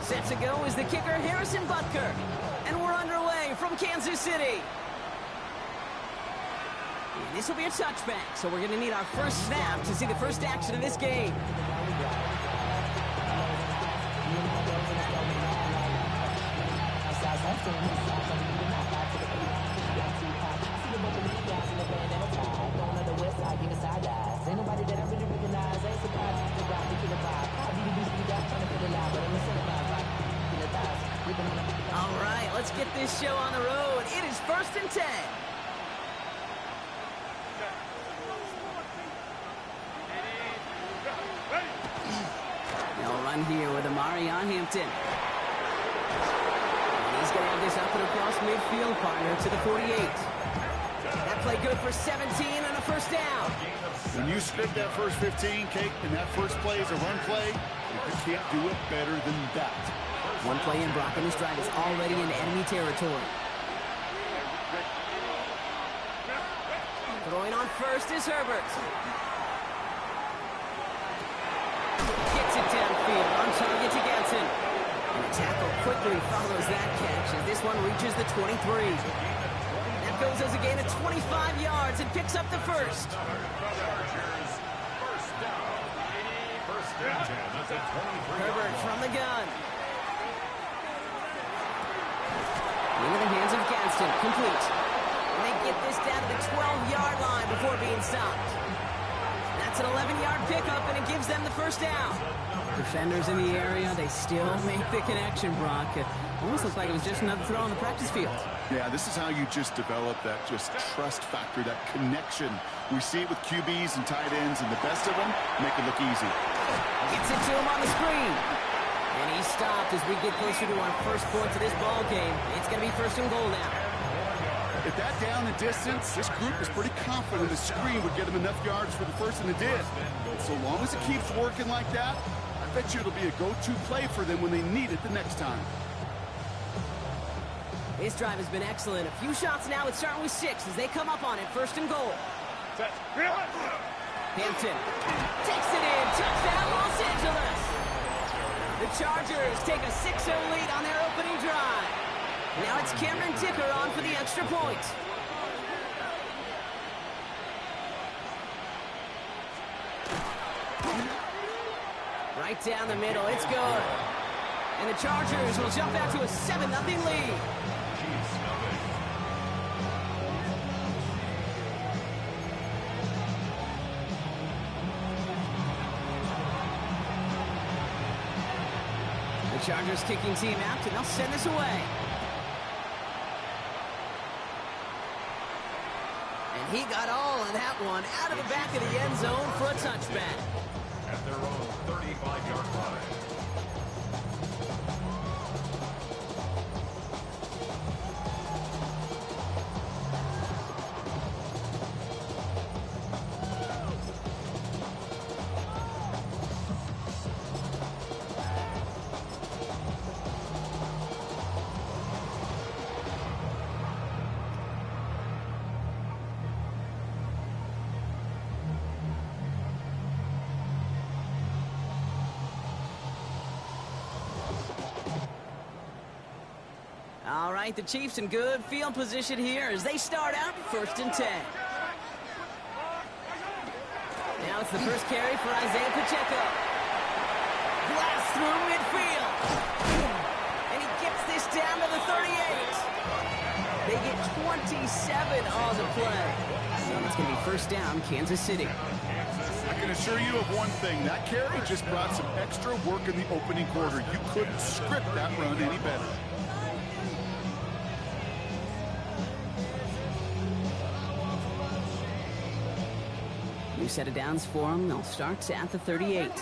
Set to go is the kicker, Harrison Butker. And we're underway from Kansas City. And this will be a touchback, so we're going to need our first snap to see the first action of this game. All right, let's get this show on the road. It is 1st and 10. They'll run here with Amarion Hampton. And he's going to have this up and across midfield, partner, to the 48. That play good for 17 and a first down. When you script that first 15, Kate, and that first play is a run play, you can't do it better than that. One play in, Brock, and this drive is already into enemy territory. Throwing on first is Herbert. Gets it downfield, on target to Ganson. And the tackle quickly follows that catch as this one reaches the 23. That goes as a gain of 25 yards and picks up the first. Herbert from the gun. Into the hands of Gadsden, complete. And they get this down to the 12-yard line before being stopped. That's an 11-yard pickup, and it gives them the first down. Defenders in the area, they still make the connection, Brock. It almost looks like it was just another throw on the practice field. Yeah, this is how you just develop that just trust factor, that connection. We see it with QBs and tight ends, and the best of them make it look easy. Gets it to him on the screen. And he stopped as we get closer to our first points of this ball game. It's going to be 1st and goal now. At that down and distance, this group is pretty confident the screen would get them enough yards for the first, and it did. And so long as it keeps working like that, I bet you it'll be a go-to play for them when they need it the next time. This drive has been excellent. A few shots now. It's starting with 6 as they come up on it. 1st and goal. Hampton takes it in. Touchdown, Los Angeles. The Chargers take a 6-0 lead on their opening drive. Now it's Cameron Dicker on for the extra point. Right down the middle, it's good. And the Chargers will jump out to a 7-0 lead. The Chargers kicking team out, and they'll send this away. And he got all of that one out of the back of the end zone for a touchback. At their own 35-yard line. All right, the Chiefs in good field position here as they start out 1st and 10. Now it's the first carry for Isaiah Pacheco. Blast through midfield. And he gets this down to the 38. They get 27 on the play. So it's going to be 1st down, Kansas City. I can assure you of one thing. That carry just brought some extra work in the opening quarter. You couldn't script that run any better. New set of downs for them. They'll start at the 38.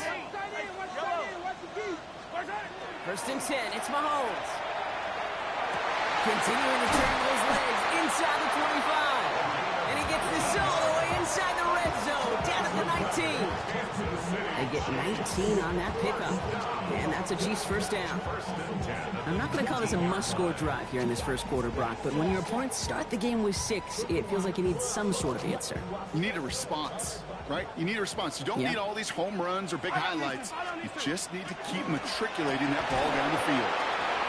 1st and 10. It's Mahomes. Continuing to turn those legs inside the 25. And he gets this all the way inside the red zone. Down at the 19. They get 19 on that pickup. And that's a Chiefs 1st down. I'm not going to call this a must-score drive here in this first quarter, Brock, but when your opponents start the game with 6, it feels like you need some sort of answer. You need a response. right? You need a response. You don't need all these home runs or big highlights. You just need to keep matriculating that ball down the field.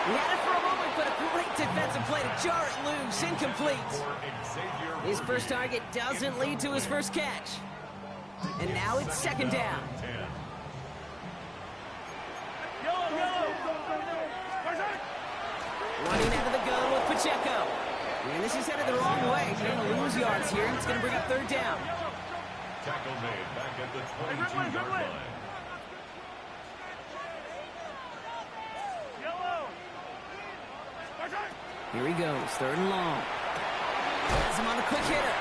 He had it for a moment, but a great defensive play to jar it loose. Incomplete. His first target doesn't lead to his first catch. And now it's second down. Running out of the gun with Pacheco. And this is headed the wrong way. He's going to lose yards here. It's going to bring up third down. Tackle made back at the 22-yard line. Here he goes, third and long. Has him on the quick hitter.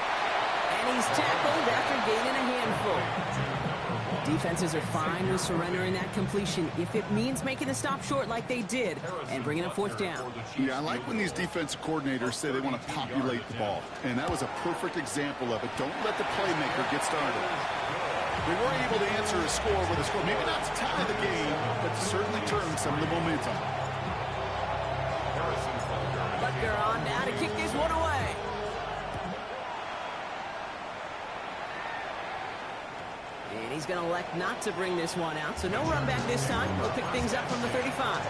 And he's tackled after gaining a handful. Defenses are fine with surrendering that completion if it means making the stop short like they did and bringing up fourth down. Yeah, I like when these defensive coordinators say they want to populate the ball. And that was a perfect example of it. Don't let the playmaker get started. They were able to answer a score with a score. Maybe not to tie the game, but to certainly turn some of the momentum. Butker on now to kick this one away. And he's going to elect not to bring this one out, so no run back this time. We'll pick things up from the 35.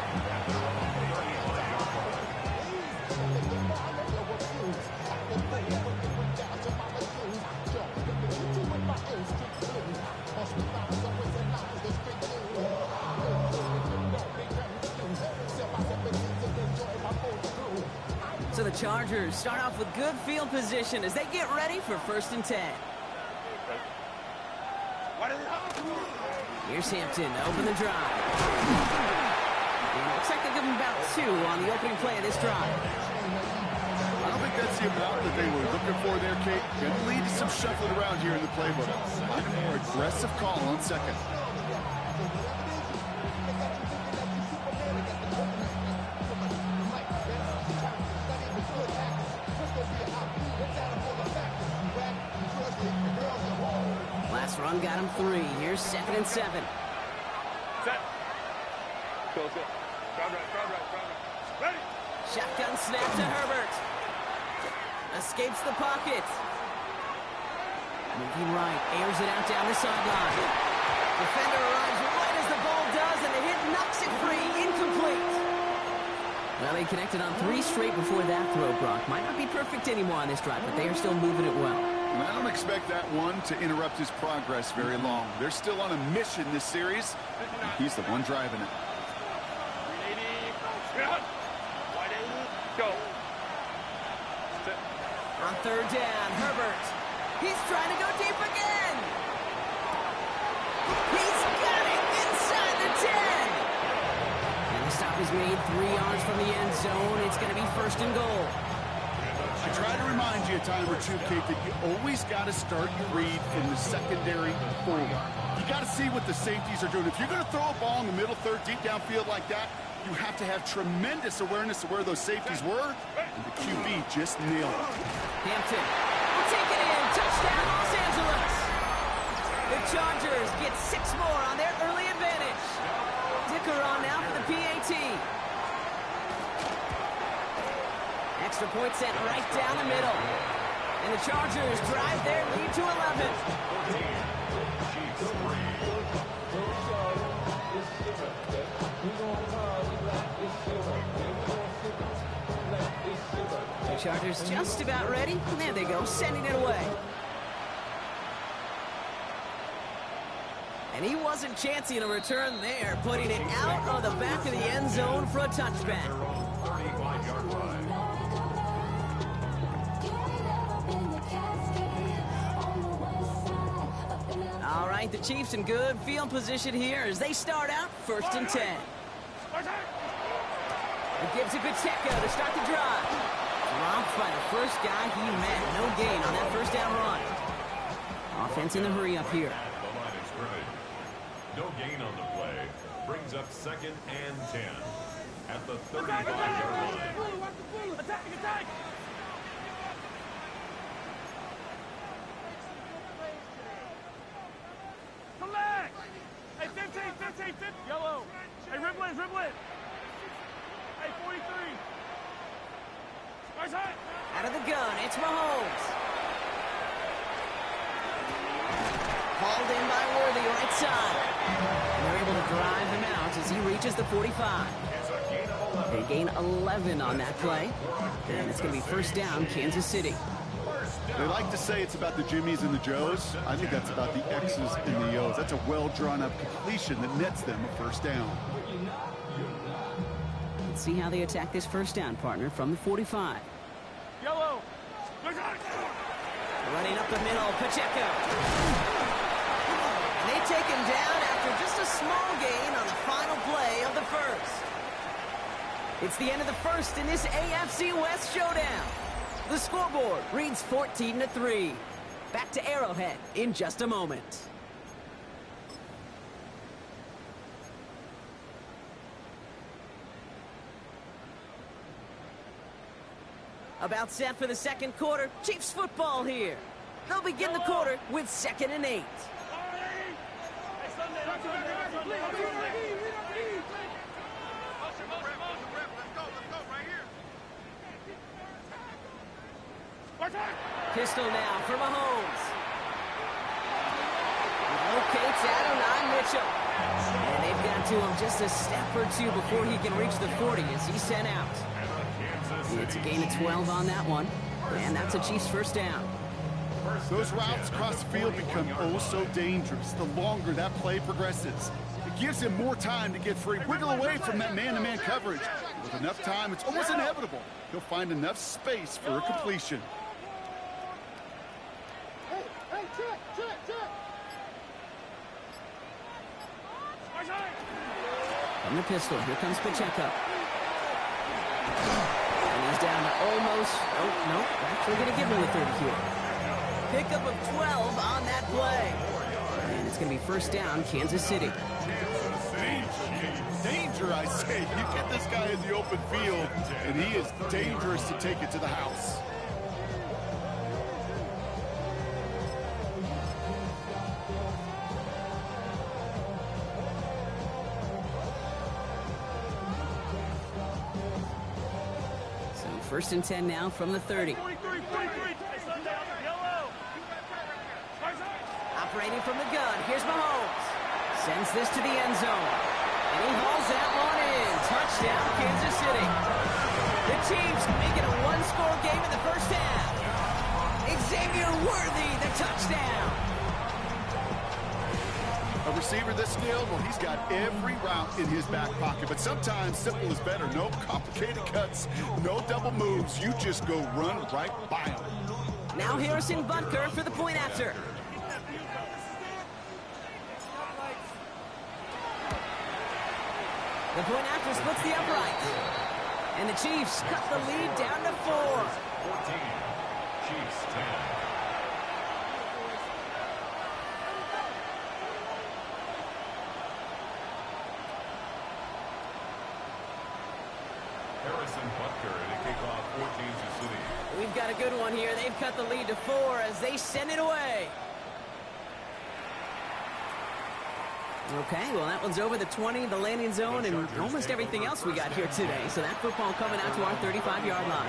So the Chargers start off with good field position as they get ready for 1st and 10. Here's Hampton to open the drive. And it looks like they give him about 2 on the opening play of this drive. I don't think that's the amount that they were looking for there, Kate. Going to lead to some shuffling around here in the playbook. Find a more aggressive call on second. Last run got him 3. Here's 2nd and 7. Set. Go. Crowd right. Ready. Shotgun snap to Herbert. Escapes the pocket. Moving right, airs it out down the sideline. Defender arrives right as the ball does, and the hit knocks it free. Incomplete. Well, they connected on 3 straight before that throw, Brock. Might not be perfect anymore on this drive, but they are still moving it well. And I don't expect that one to interrupt his progress very long. They're still on a mission this series. He's the one driving it. Go. On third down, Herbert. He's trying to go deep again. He's got it inside the 10. And the stop is made 3 yards from the end zone. It's going to be 1st and goal. I try to remind you a time or two, Kate, that you always got to start your read from the secondary forward. You got to see what the safeties are doing. If you're going to throw a ball in the middle third, deep downfield like that, you have to have tremendous awareness of where those safeties were, and the QB just nailed it. Hampton will take it in. Touchdown, Los Angeles. The Chargers get 6 more on their early advantage. Dicker on now for the PAT. Extra point sent right down the middle. And the Chargers drive their lead to 11. The Chargers just about ready. There they go, sending it away. And he wasn't chancing a return there, putting it out of the back of the end zone for a touchback. 35-yard line. All right, the Chiefs in good field position here as they start out 1st and 10. It gives it Pacheco to start the drive. Dropped by the first guy he met. No gain on that 1st down run. Offense in the hurry up here. The line of scrimmage. No gain on the play. Brings up 2nd and 10. At the 35-yard line. Attack! Collect! Hey, 15, yellow. Hey, Riblin. Hey, 43. Out of the gun, it's Mahomes. in by Worthy, right side. And they're able to drive him out as he reaches the 45. They gain 11 on that play. And it's going to be first down, Kansas City. They like to say it's about the Jimmies and the Joes. I think that's about the X's and the O's. That's a well-drawn-up completion that nets them a first down. Let's see how they attack this first down, partner, from the 45. Yellow. Running up the middle, Pacheco. And they take him down after just a small gain on the final play of the first. It's the end of the first in this AFC West showdown. The scoreboard reads 14-3. Back to Arrowhead in just a moment. About set for the second quarter. Chiefs football here. They'll begin the quarter with 2nd and 8. Pistol now for Mahomes. He locates Adonai Mitchell. And they've got to him just a step or two before he can reach the 40 as he's sent out. It's a gain of 12 on that one. And that's a Chiefs first down. Those routes across the field become oh so dangerous the longer that play progresses. It gives him more time to get free, wiggle away from that man-to-man coverage. With enough time, it's almost inevitable. He'll find enough space for a completion. From the pistol, here comes Pacheco. And he's down to almost, oh, no, actually going to give him the 30 here. Pickup of 12 on that play. And it's going to be first down, Kansas City. Danger, I say. You get this guy in the open field, and he is dangerous to take it to the house. First and 10 now from the 30. Operating from the gun, here's Mahomes. Sends this to the end zone. And he hauls that one in. Touchdown, Kansas City. The Chiefs make it a one-score game in the first half. Xavier Worthy, the touchdown. A receiver this skilled, well, he's got every route in his back pocket. But sometimes simple is better. No complicated cuts, no double moves. You just go run right by him. Now Harrison Butker for the point after. The point after splits the upright. And the Chiefs cut the lead down to 4. 14. Chiefs 10. Harrison Butker to kick off for Kansas City. We've got a good one here. They've cut the lead to 4 as they send it away. Okay, well, that one's over the 20, the landing zone, and almost everything else we got here today. So that football coming out to our 35-yard line.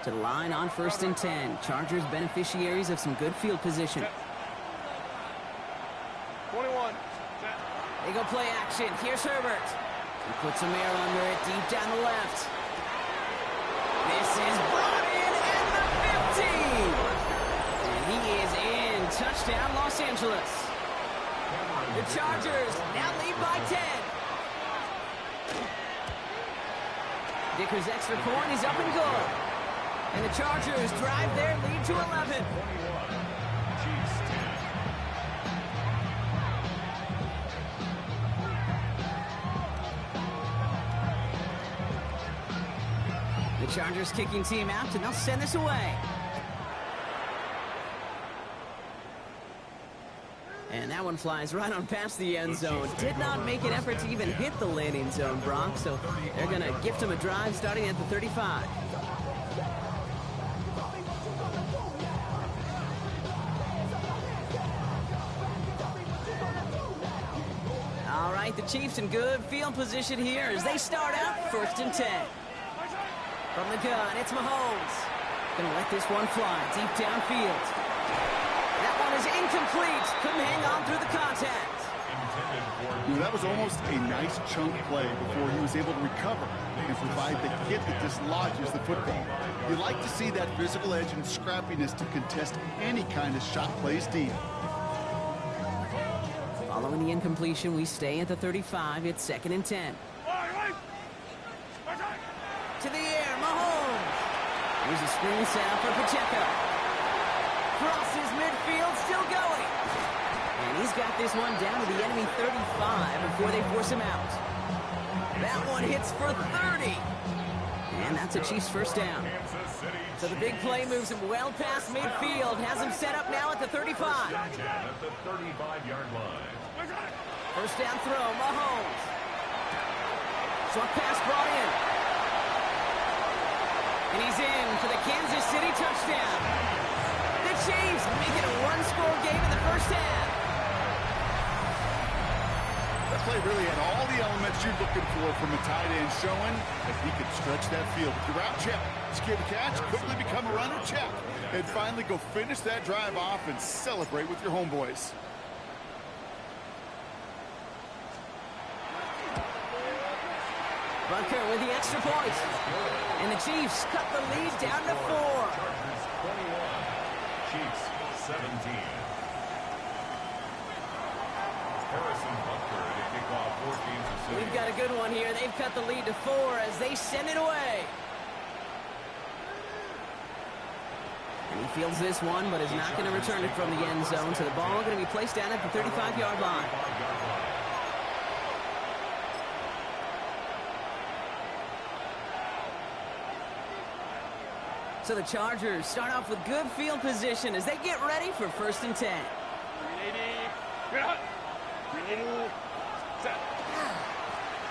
To the line on first and 10. Chargers beneficiaries of some good field position. 21. They go play action. Here's Herbert. He puts some air under it deep down the left. This is brought in at the 50. And he is in. Touchdown, Los Angeles. The Chargers now lead by 10. Dickers extra point. He's up and good. And the Chargers drive their lead to 11. Chiefs 10. The Chargers kicking team out, and they'll send this away. And that one flies right on past the end zone. Did not make an effort to even hit the landing zone, Brock. So they're going to gift him a drive starting at the 35. All right, like the Chiefs in good field position here as they start out 1st and 10. From the gun, it's Mahomes. Gonna let this one fly deep downfield. That one is incomplete. Couldn't hang on through the contact. That was almost a nice chunk play before he was able to recover and provide the hit that dislodges the football. You like to see that physical edge and scrappiness to contest any kind of shot plays deep. Following the incompletion, we stay at the 35. It's 2nd and 10. To the air, Mahomes. Here's a screen setup for Pacheco. Crosses midfield, still going. And he's got this one down to the enemy 35 before they force him out. That one hits for 30. And that's a Chiefs first down. So the big play moves him well past midfield. Has him set up now at the 35. At the 35-yard line. First down throw, Mahomes. Short pass brought in. And he's in for the Kansas City touchdown. The Chiefs make it a one-score game in the first half. That play really had all the elements you're looking for from a tight end, showing that he could stretch that field. With your route check, secure the catch, quickly become a runner check, and finally go finish that drive off and celebrate with your homeboys. Butker with the extra point. And the Chiefs cut the lead down to 4. Chargers 21, Chiefs 17. Harrison Butker to kick off for Kansas City. We've got a good one here. They've cut the lead to 4 as they send it away. And he fields this one, but is not going to return it from the end zone. So the ball going to be placed down at the 35-yard line. So the Chargers start off with good field position as they get ready for 1st and 10.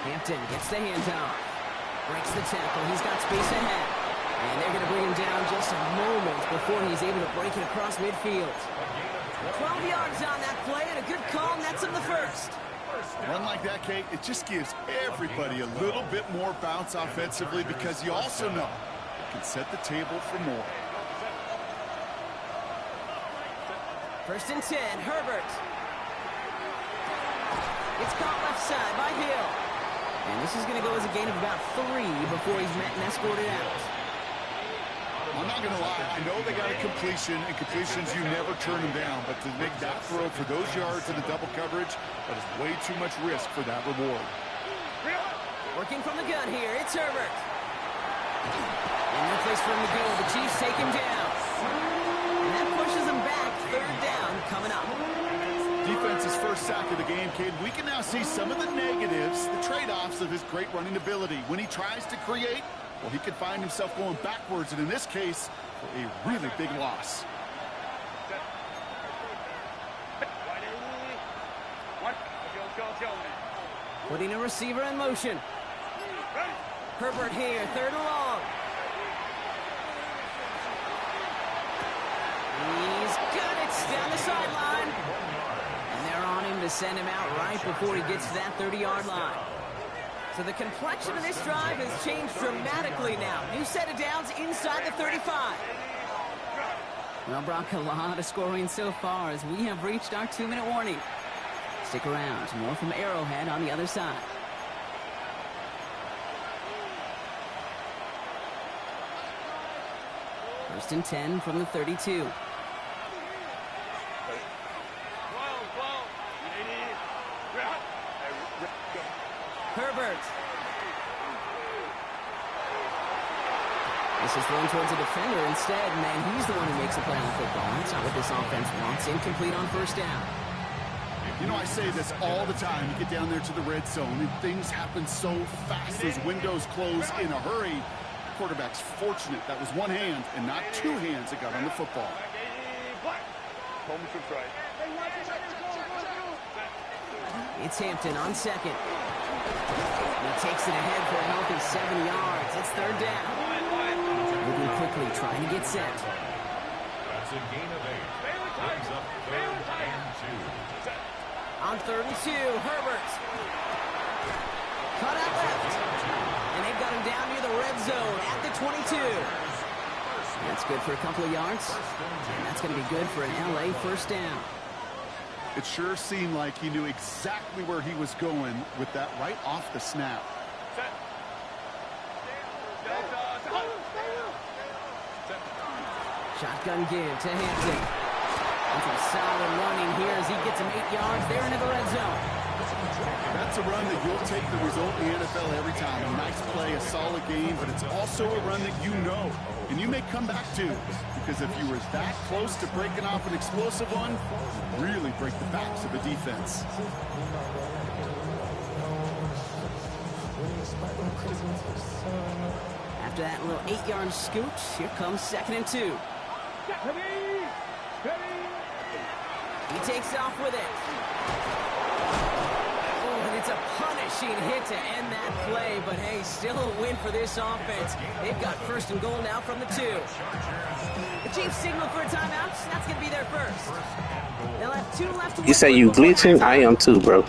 Hampton gets the handoff. Breaks the tackle. He's got space ahead. And they're going to bring him down just a moment before he's able to break it across midfield. 12 yards on that play and a good call nets him the first. Run like that, Kate, it just gives everybody a little bit more bounce offensively because you also know it can set the table for more. 1st and 10, Herbert. It's caught left side by Hill. And this is going to go as a gain of about 3 before he's met and escorted out. I'm not going to lie, I know they got a completion, and completions, you never turn them down. But to make that throw for those yards in the double coverage, that is way too much risk for that reward. Working from the gun here, it's Herbert. And no place for him to go. The Chiefs take him down. And that pushes him back. 3rd down coming up. Defense's first sack of the game, kid. We can now see some of the negatives, the trade-offs of his great running ability. When he tries to create, well, he could find himself going backwards, and in this case, for a really big loss. Putting a receiver in motion. Herbert here, 3rd and long. He's got it down the sideline. And they're on him to send him out right before he gets to that 30-yard line. So the complexion of this drive has changed dramatically now. New set of downs inside the 35. Well, Brock, a lot of scoring so far as we have reached our 2-minute warning. Stick around. More from Arrowhead on the other side. First and 10 from the 32. Herbert. This is thrown towards a defender instead, and he's the one who makes a play on the football. That's not what this offense wants. Incomplete on 1st down. You know, I say this all the time. You get down there to the red zone, and things happen so fast. Those windows close in a hurry. The quarterback's fortunate. That was one hand and not 2 hands that got on the football. It's Hampton on 2nd. He takes it ahead for a healthy 7 yards. It's 3rd down. Moving quickly, trying to get set. That's a gain of 8. Brings up 3rd and 2. On 3rd and 2, Herbert. Cut out left. And they've got him down near the red zone at the 22. That's good for a couple of yards. And that's going to be good for an LA first down. It sure seemed like he knew exactly where he was going with that right off the snap. Shotgun give to Hampton. And some solid running here as he gets him 8 yards there into the red zone. That's a run that you'll take the result in the NFL every time. A nice play, a solid game, but it's also a run that you know and you may come back to, because if you were that close to breaking off an explosive one, really break the backs of the defense. After that little 8-yard scooch, here comes 2nd and 2. He takes off with it. Oh, and it's a punishing hit to end that play, but hey, still a win for this offense. They've got 1st and goal now from the 2. The Chiefs signal for a timeout. That's going to be their first. They'll have 2 left to You say you glitching? I am too, bro.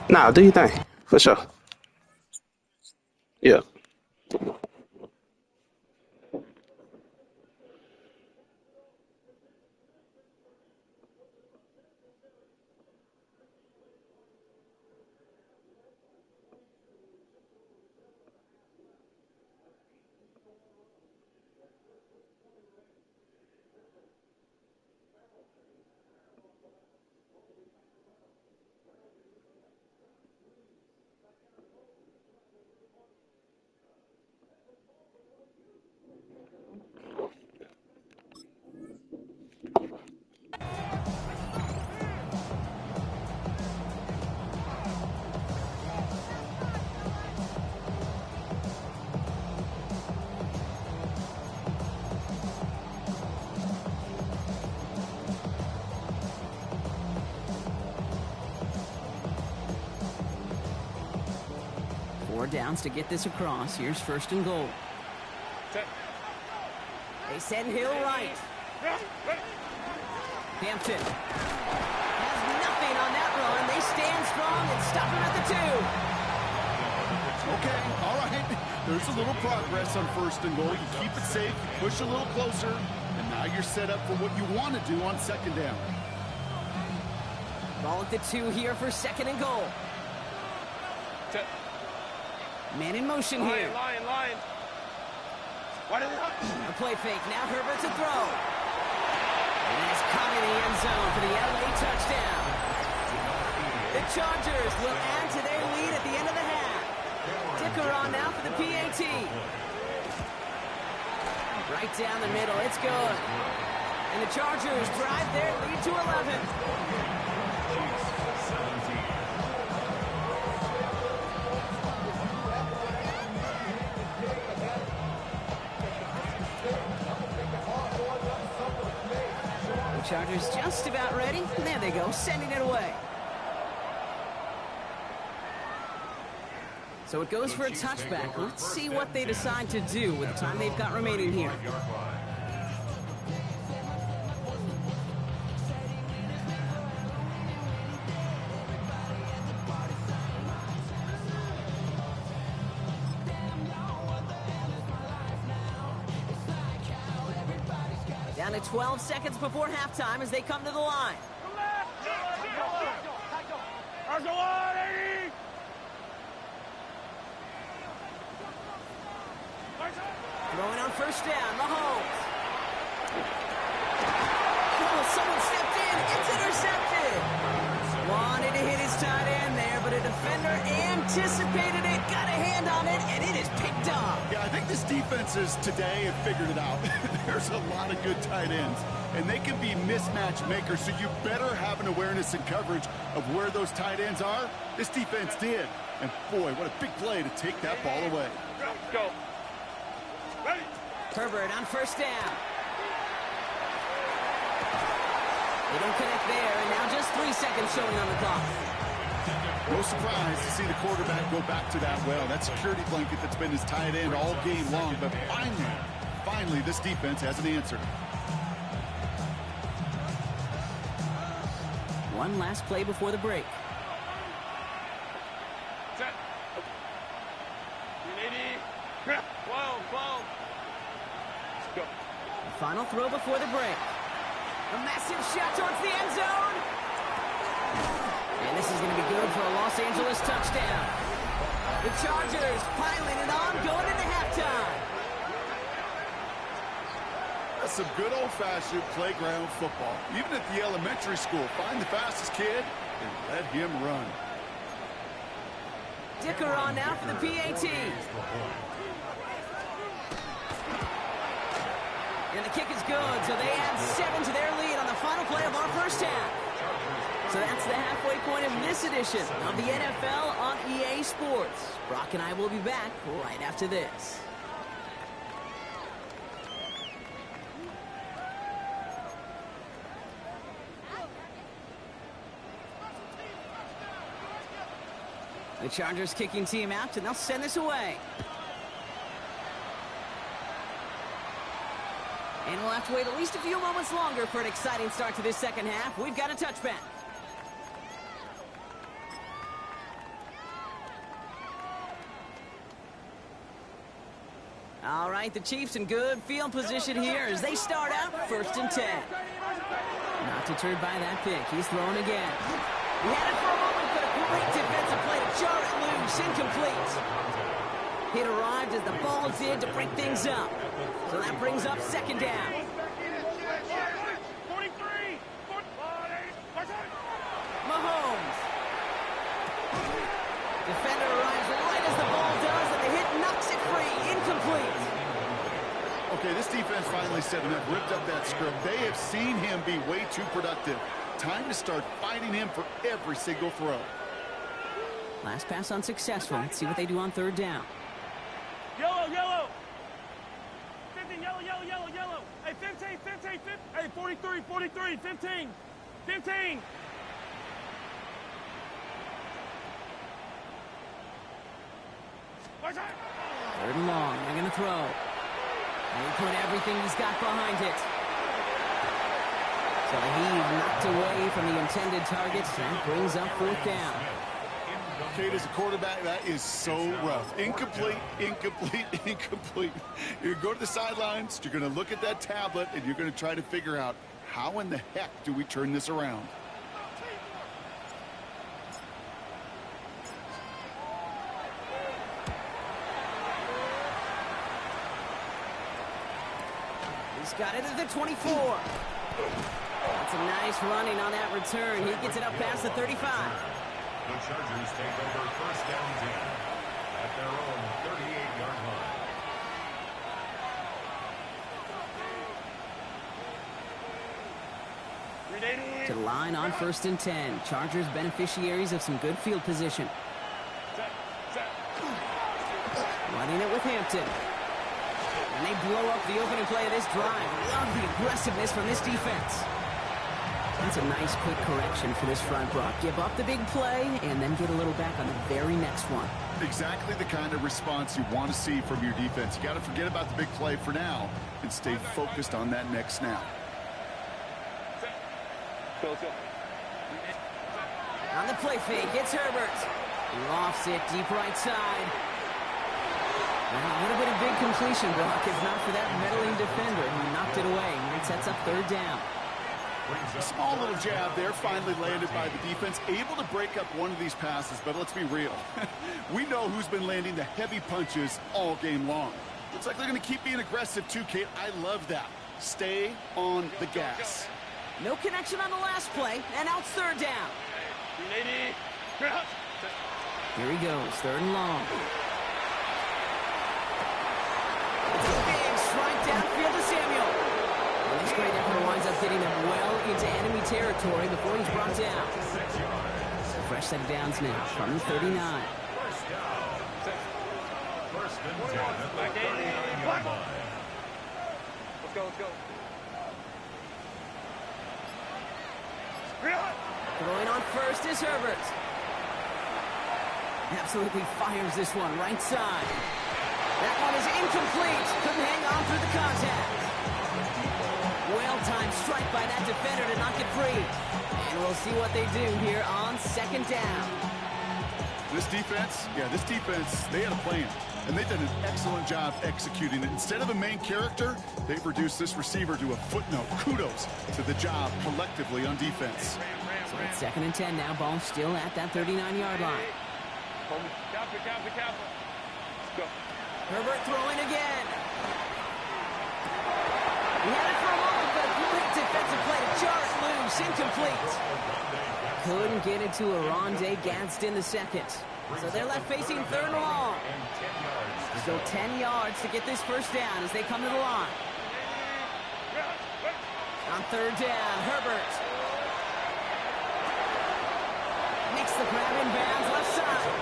Nah, do your thing. For sure. Yeah. Downs to get this across. Here's 1st and goal. They send Hill right. Hampton has nothing on that run. They stand strong and stop him at the 2. Okay, all right. There's a little progress on 1st and goal. You keep it safe, you push a little closer, and now you're set up for what you want to do on 2nd down. Ball at the 2 here for 2nd and goal. Man in motion here. Lion. A play fake. Now Herbert to throw. And it's caught in the end zone for the LA touchdown. The Chargers will add to their lead at the end of the half. Dicker on now for the PAT. Right down the middle. It's good. And the Chargers drive their lead to 11. Chargers just about ready. And there they go, sending it away. So it goes for a touchback. Let's see what they decide to do with the time they've got remaining here. Down to 12 seconds before halftime as they come to the line. Throwing on 1st down, Mahomes. Oh, someone stepped in. It's intercepted. Wanted to hit his tight end there, but a defender anticipated it, got a hand on it, and it is picked up. Yeah, I think this defenses today have figured it out. There's a lot of good tight ends, and they can be mismatch makers, so you better have an awareness and coverage of where those tight ends are. This defense did, and boy, what a big play to take that ball away. Go. Ready. Herbert on 1st down. They don't connect there, and now just 3 seconds showing on the clock. No surprise to see the quarterback go back to that well. That security blanket that's been his tight end all game long, but finally, this defense has an answer. One last play before the break. Set. 380. Whoa. Let's go. Final throw before the break. A massive shot towards the end zone. And this is going to be good for a Los Angeles touchdown. The Chargers piling it on, going into halftime. That's some good old-fashioned playground football. Even at the elementary school, find the fastest kid and let him run. Dicker on now for the PAT. And the kick is good, so they add 7 to their lead on the final play of our first half. So that's the halfway point of this edition of the NFL on EA Sports. Brock and I will be back right after this. The Chargers kicking team out, and they'll send this away. And we'll have to wait at least a few moments longer for an exciting start to this second half. We've got a touchback. All right, the Chiefs in good field position here as they start out 1st and 10. Not deterred by that pick. He's throwing again. He had it for a moment, but a great defensive play to jar it loose. Incomplete. It arrived as the ball did to break things up. So that brings up 2nd down. 43. Mahomes. Defender arrives right as the ball does, and the hit knocks it free. Incomplete. Okay, this defense finally set enough, ripped up that scrub. They have seen him be way too productive. Time to start fighting him for every single throw. Last pass unsuccessful. Let's see what they do on 3rd down. Yellow. 15, yellow. Hey, 15. Hey, 43, 15. Watch out. 3rd and long. They're going to throw. And he put everything he's got behind it. So he knocked away from the intended target. That brings up 4th down. Kate, as a quarterback, that is so rough. Incomplete. You go to the sidelines, you're going to look at that tablet, and you're going to try to figure out, how in the heck do we turn this around? He's got it at the 24. That's a nice running on that return. He gets it up past the 35. The Chargers take over 1st down 10 at their own 38-yard line. To the line on 1st and 10. Chargers beneficiaries of some good field position. Running it with Hampton. And they blow up the opening play of this drive. Love the aggressiveness from this defense. That's a nice quick correction for this front, Brock. Give up the big play and then get a little back on the very next one. Exactly the kind of response you want to see from your defense. You got to forget about the big play for now and stay focused on that next snap. Let's go. On the play fake, it's Herbert. Lofts it deep right side. Well, it would have been a big completion, Brock, if not for that meddling defender who knocked it away. And it sets up 3rd down. A small little jab there, finally landed by the defense. Able to break up one of these passes, but let's be real. We know who's been landing the heavy punches all game long. Looks like they're going to keep being aggressive too, Kate. I love that. Stay on the gas. No connection on the last play, and now it's 3rd down. 380. Here he goes, 3rd and long. It's a big strike downfield to Samuel. And this great effort winds up getting him well into enemy territory before he's brought down. So fresh set of downs now from the 39. First down. 1st and 10 at the 39-yard line. Let's go. Throwing on 1st is Herbert. Absolutely fires this one right side. That one is incomplete. Couldn't hang on through the contact. Well-timed strike by that defender to knock it free. And we'll see what they do here on second down. This defense, they had a plan. And they've done an excellent job executing it. Instead of a main character, they've reduced this receiver to a footnote. Kudos to the job collectively on defense. So it's 2nd and 10 now. Ball still at that 39-yard line. Go. Herbert throwing again. He had it for a moment, but a great defensive play to jar it loose. Incomplete. Couldn't get it to Oronde Gadsden the second. So they're left facing 3rd and long. So 10 yards to get this first down as they come to the line. On 3rd down, Herbert makes the grab in bounds left side.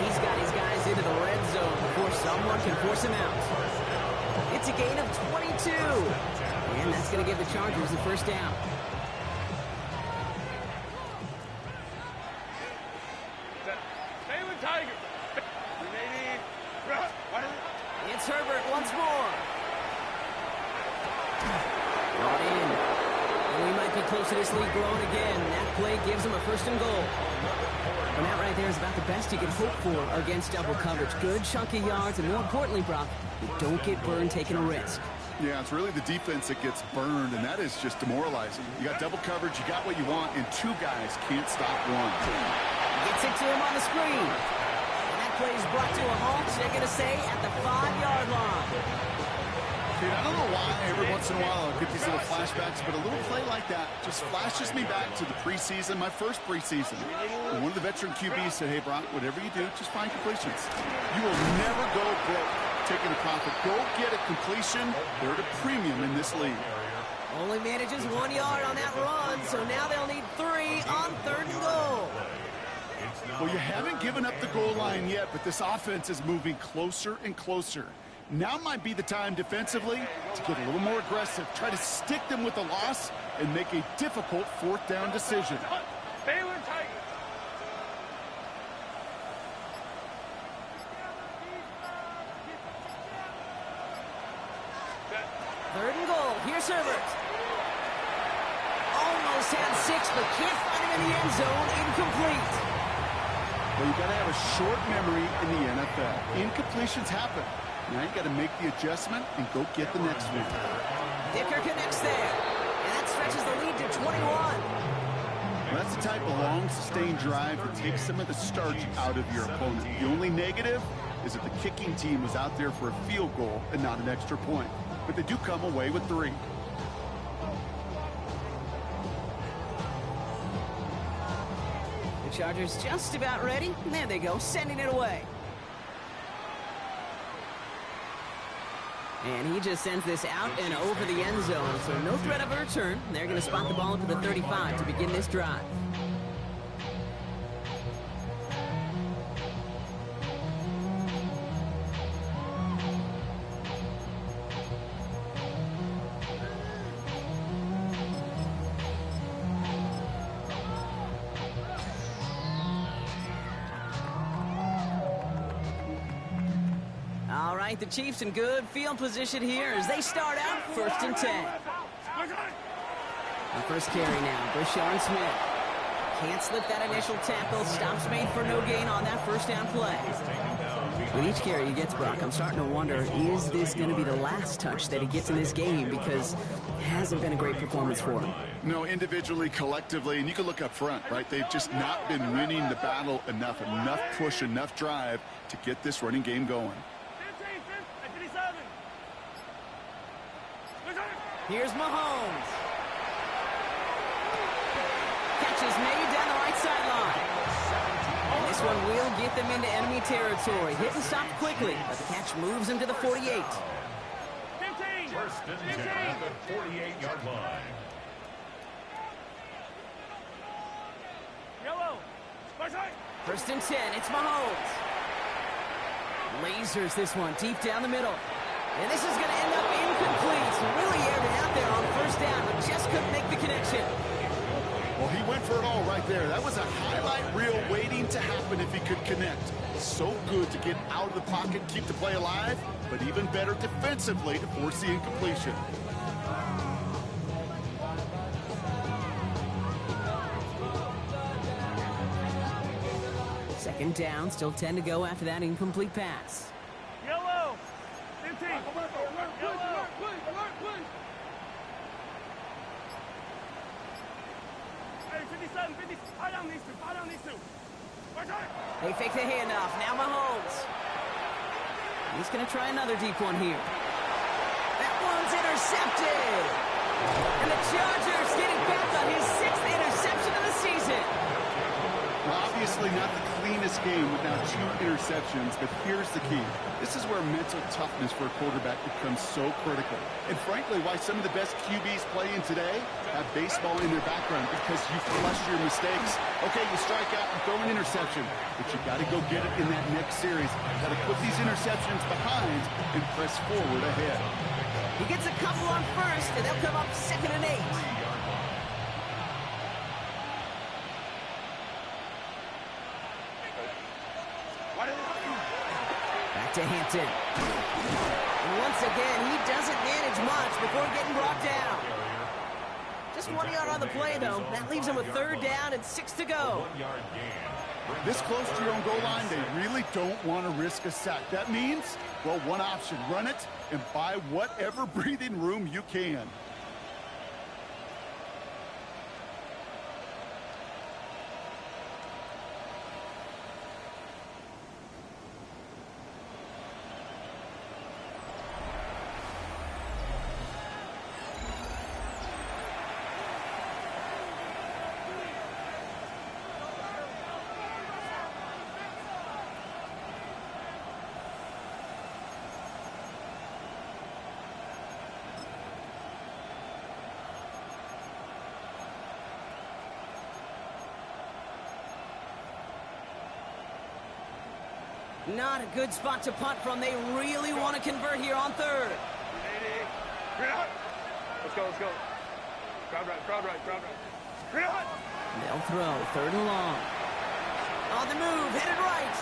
He's got his guys into the red zone before someone can force him out. It's a gain of 22. And that's going to give the Chargers the first down. It's Herbert once more. Brought in. And we might be close to this lead growing again. That play gives him a 1st and goal. And that right there is about the best you can hope for against double coverage. Good chunky yards, and more importantly, Brock, you don't get burned taking a risk. Yeah, it's really the defense that gets burned, and that is just demoralizing. You got double coverage, you got what you want, and 2 guys can't stop one. Gets it to him on the screen. And that play is brought to a halt, they're going to say, at the 5-yard line. Dude, I don't know why every once in a while I'll get these little flashbacks, but a little play like that just flashes me back to the preseason, my first preseason. And one of the veteran QBs said, hey, Brock, whatever you do, just find completions. You will never go broke taking a profit. Go get a completion. They're at a premium in this league. Only manages 1 yard on that run, so now they'll need 3 on 3rd and goal. Well, you haven't given up the goal line yet, but this offense is moving closer and closer. Now might be the time defensively to get a little more aggressive, try to stick them with the loss, and make a difficult 4th down decision. Baylor Tigers. Third and goal. Here's Herbert. Almost had 6, but can't find him in the end zone. Incomplete. Well, you got to have a short memory in the NFL. Incompletions happen. Now you got to make the adjustment and go get the next one. Dicker connects there. And that stretches the lead to 21. Well, that's the type of long, sustained drive that takes some of the starch out of your opponent. The only negative is that the kicking team was out there for a field goal and not an extra point. But they do come away with 3. The Chargers just about ready. There they go, sending it away. And he just sends this out and over the end zone, so no threat of a return. They're going to spot the ball to the 35 to begin this drive. All right, the Chiefs in good field position here as they start out 1st and 10. The first carry now, Brashard Smith. Can't slip that initial tackle. Stops made for no gain on that 1st down play. With each carry he gets, Brock, I'm starting to wonder, is this going to be the last touch that he gets in this game? Because it hasn't been a great performance for him. No, individually, collectively, and you can look up front, right? They've just not been winning the battle enough push, enough drive to get this running game going. Here's Mahomes. Catch is made down the right sideline. And this one will get them into enemy territory. Hit and stop quickly, but the catch moves him to the 48. 1st and 10 at the 48-yard line. Yellow. 1st and 10, it's Mahomes. Lasers this one deep down the middle. And this is going to end up incomplete. Really aired it out there on 1st down, but just couldn't make the connection. Well, he went for it all right there. That was a highlight reel waiting to happen if he could connect. So good to get out of the pocket, keep the play alive, but even better defensively to force the incompletion. Second down, still 10 to go after that incomplete pass. Yellow. 15. Yellow. Hey, 57, 50. Tie down these two. Tie down these two. They fake the handoff. Now Mahomes. He's going to try another deep one here. That one's intercepted. And the Chargers getting back on his 6th interception of the season. Well, obviously not the cleanest game with now 2 interceptions, but here's the key. This is where mental toughness for a quarterback becomes so critical. And frankly, why some of the best QBs playing today have baseball in their background, because you flush your mistakes. Okay, you strike out and throw an interception, but you got to go get it in that next series. Got to put these interceptions behind and press forward ahead. He gets a couple on first, and they'll come up 2nd and 8. Back to Hampton. And once again, he doesn't manage much before getting brought down. Just 1 yard on the play, though. That leaves him with 3rd down and 6 to go. This close to your own goal line, they really don't want to risk a sack. That means, well, one option, run it and buy whatever breathing room you can. Not a good spot to punt from. They really want to convert here on 3rd. Let's go, let's go. Crowd right. They'll throw 3rd and long. On the move, headed right.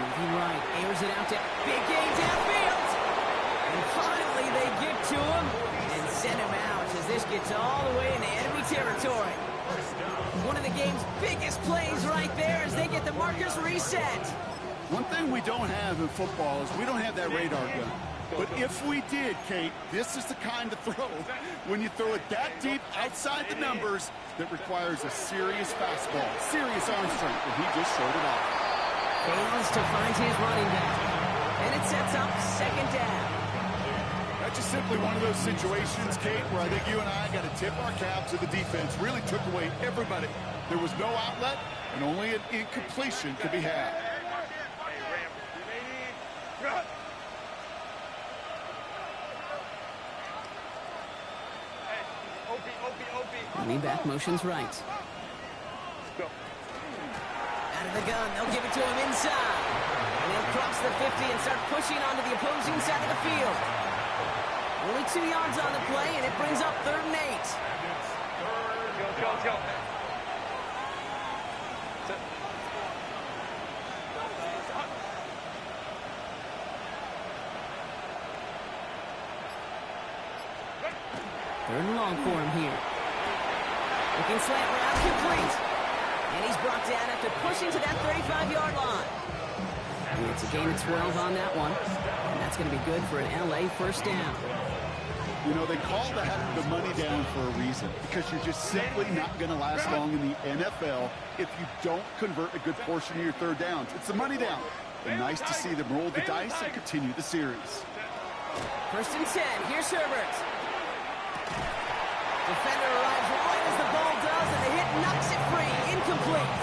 Moving right, airs it out to big game downfield. And finally they get to him and send him out as this gets all the way into enemy territory. One of the game's biggest plays right there as they get the markers reset. One thing we don't have in football is we don't have that radar gun. But if we did, Kate, this is the kind of throw, when you throw it that deep outside the numbers, that requires a serious fastball, serious arm strength, and he just showed it off. Fails to find his running back. And it sets up 2nd down. That's just simply one of those situations, Kate, where I think you and I got to tip our cap to the defense. Really took away everybody. There was no outlet, and only an incompletion could be had. Running back motions right. Go. Out of the gun, they'll give it to him inside. And he'll cross the 50 and start pushing onto the opposing side of the field. Only 2 yards on the play, and it brings up 3rd and 8. Let's go. Third and long for him here. Looking slant route complete. And he's brought down after pushing to that 35-yard line. And it's a gain of 12 on that one. And that's going to be good for an LA 1st down. You know, they call that the money down for a reason, because you're just simply not going to last long in the NFL if you don't convert a good portion of your 3rd downs. It's the money down. And nice to see them roll the dice and continue the series. 1st and 10. Here's Herbert. Defender arrives right as the ball does, and the hit knocks it free. Incomplete.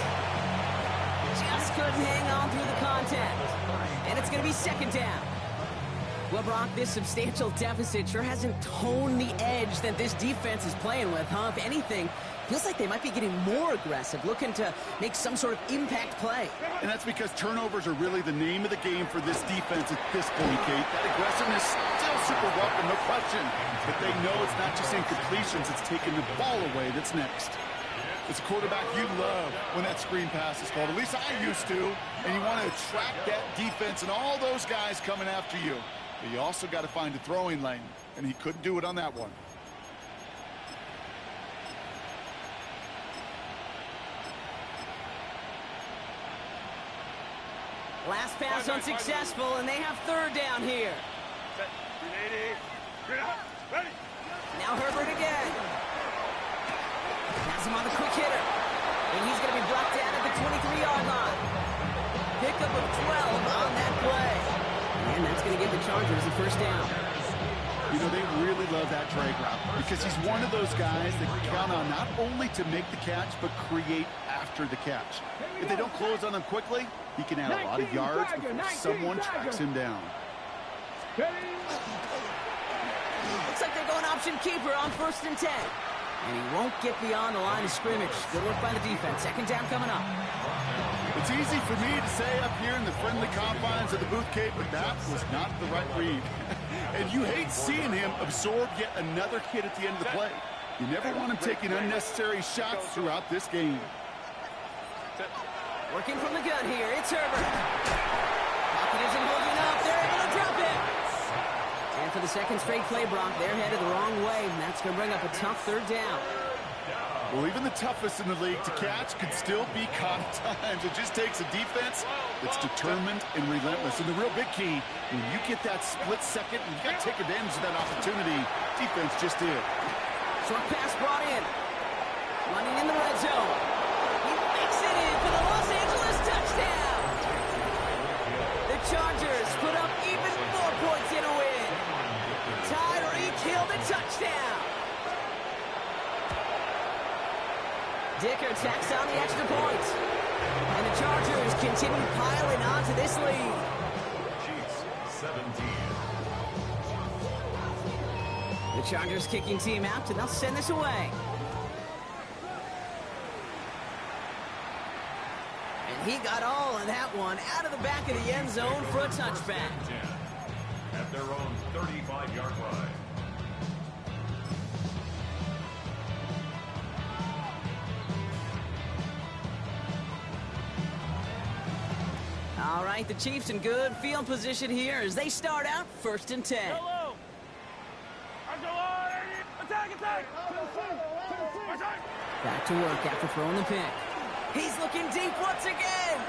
Just couldn't hang on through the contact. And it's going to be 2nd down. Well, Brock, this substantial deficit sure hasn't toned the edge that this defense is playing with, huh? If anything, feels like they might be getting more aggressive, looking to make some sort of impact play. And that's because turnovers are really the name of the game for this defense at this point, Kate. That aggressiveness still super welcome, no question. But they know it's not just incompletions, it's taking the ball away that's next. As a quarterback, you love when that screen pass is called. At least I used to. And you want to attract that defense and all those guys coming after you. But you also got to find a throwing lane, and he couldn't do it on that one. Last pass unsuccessful, and they have third down here. Now Herbert again. Pass him on the quick hitter. And he's going to be brought down at the 23-yard line. Pickup of 12 on that play. And that's going to give the Chargers a first down. You know, they really love that drag route because he's one of those guys that can count on not only to make the catch, but create after the catch. If they don't close on him quickly, he can add a lot of yards before someone tracks him down. Looks like they're going option keeper on 1st and 10. And he won't get beyond the line of scrimmage. Good work by the defense. Second down coming up. It's easy for me to say up here in the friendly confines of the Booth Cave, but that was not the right read. And you hate seeing him absorb yet another hit at the end of the play. You never want him taking unnecessary shots throughout this game. Working from the gun here. It's Herbert. Pocket isn't holding up. They're able to drop it. And for the second straight play, Brock, they're headed the wrong way, and that's going to bring up a tough third down. Well, even the toughest in the league to catch could still be caught at times. It just takes a defense that's determined and relentless. And the real big key, when you get that split second, you got to take advantage of that opportunity. Defense just did. Short pass brought in. Running in the red zone. He makes it in for the Los Angeles touchdown. The Chargers put up even more points in a win. Tyreek Hill the touchdown. Dicker tacks on the extra point. And the Chargers continue piling on to this lead. Chiefs 17. The Chargers kicking team out, and they'll send this away. And he got all of that one out of the back of the end zone for a touchback. 10 at their own 35-yard line. All right, the Chiefs in good field position here as they start out 1st and 10. Attack! Back to work after throwing the pick. He's looking deep once again.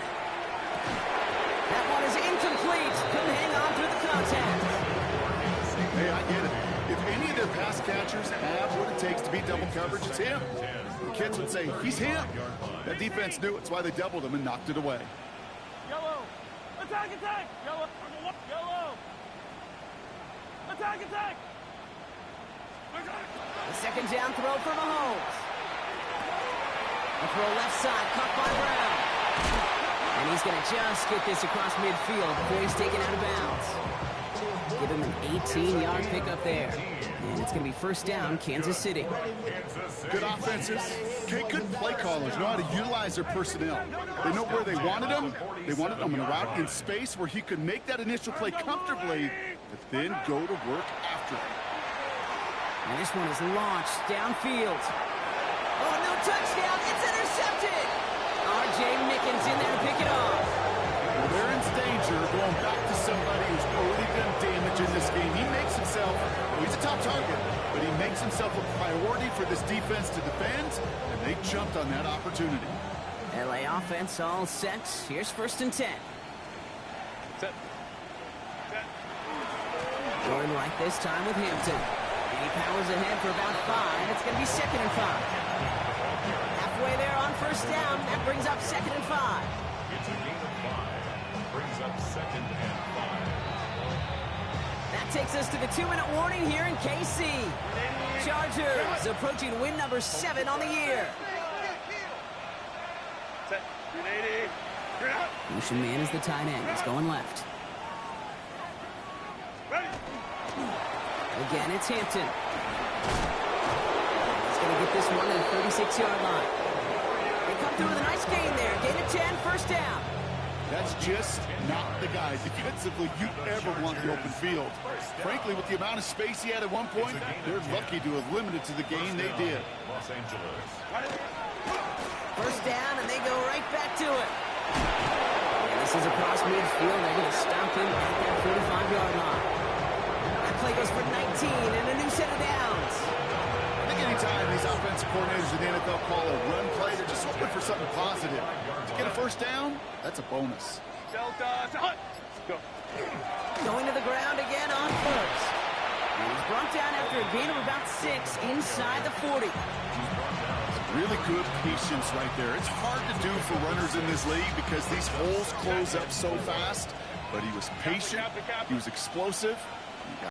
That one is incomplete. Couldn't hang on through the contact. Hey, I get it. If any of their pass catchers have what it takes to beat double coverage, it's him. The kids would say, he's him. That defense knew it. It's why they doubled him and knocked it away. Yellow! Attack! Yellow! Yellow! Attack! The second down throw for Mahomes. A throw left side, caught by Brown. And he's going to just get this across midfield before he's taken out of bounds. Give him an 18-yard pickup there. And it's going to be first down, Kansas City. Good offenses. Okay, good play callers know how to utilize their personnel. They know where they wanted them. They wanted them in a route in space where he could make that initial play comfortably, but then go to work after it. And this one is launched downfield. Oh, no touchdown. It's intercepted. R.J. Mickens in there to pick it off. Well, they're in danger going back to somebody who's already done damage in this game. He makes himself, well, he's a top target, but he makes himself a priority for this defense to defend, and they jumped on that opportunity. L.A. offense all set. Here's 1st and 10. Set. Going right this time with Hampton. And he powers ahead for about 5. It's going to be 2nd and 5. Halfway there on first down. That brings up 2nd and 5. It's a gain of 5. Brings up 2nd and 5. That takes us to the 2-minute warning here in KC. Chargers approaching win number 7 on the year. Set. 380. Lucian Man is the tight end. He's going left. Again, it's Hampton. He's going to get this one at the 36-yard line. They come through with a nice gain there. Gain of 10, first down. That's just not the guy defensively you ever want the open field. Frankly, with the amount of space he had at one point, they're lucky to have limited to the gain they did. Los Angeles. First down, and they go right back to it. And this is across midfield. They're going to stop him at that 45-yard line. That play goes for 19 and a new set of downs. I think anytime these offensive coordinators in the NFL call a run play, they're just hoping for something positive. To get a first down, that's a bonus. Going to the ground again on foot. He's brought down after a gain of about 6 inside the 40. Really good patience right there. It's hard to do for runners in this league because these holes close up so fast. But he was patient, he was explosive,